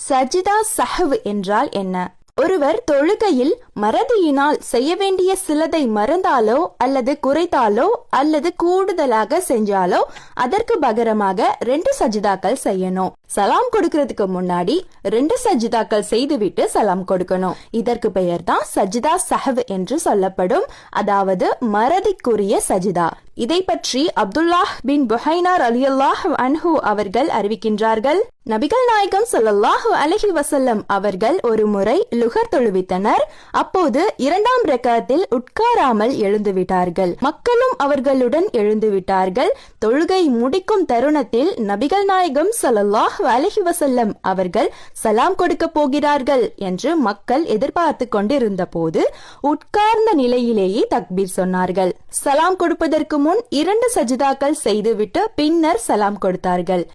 சஜிதா சஹவ் என்றால் என்ன? ஒருவர் தொழுகையில் மறதியினால் செய்ய வேண்டிய சிலதை மறந்தாலோ அல்லது குறைத்தாலோ அல்லது கூடுதலாக செஞ்சாலோ அதற்கு பகரமாக 2 சஜிதாக்கள் செய்யணும். சலாம் கொடுக்கறதுக்கு முன்னாடி 2 சஜிதாக்கள் செய்துவிட்டு சலாம் கொடுக்கணும். இதற்கு பெயர் தான் சஜிதா சஹவ் என்று சொல்லப்படும், அதாவது மறதிக்குரிய சஜிதா. இதை பற்றி அப்துல்லாஹ் பின் புஹைனா ரலியல்லாஹு அன்ஹு அவர்கள் அறிவிக்கின்றார்கள். நபிகள் நாயகம் ஸல்லல்லாஹு அலைஹி வஸல்லம் அவர்கள் ஒரு முறை லுஹர் தொழுவித்தனர். அப்போது 2ஆம் ரக்காத்தில் உட்காராமல் எழுந்துவிட்டார்கள். மக்களும் அவர்களுடன் எழுந்துவிட்டார்கள். தொழுகை முடிக்கும் தருணத்தில் நபிகள் நாயகம் ஸல்லல்லாஹு அலைஹி வஸல்லம் அவர்கள் சலாம் கொடுக்க போகிறார்கள் என்று மக்கள் எதிர்பார்த்து கொண்டிருந்த போது உட்கார்ந்த நிலையிலேயே தக்பீர் சொன்னார்கள். சலாம் கொடுப்பதற்கு முன் 2 சஜிதாக்கள் செய்துவிட்டு பின்னர் சலாம் கொடுத்தார்கள்.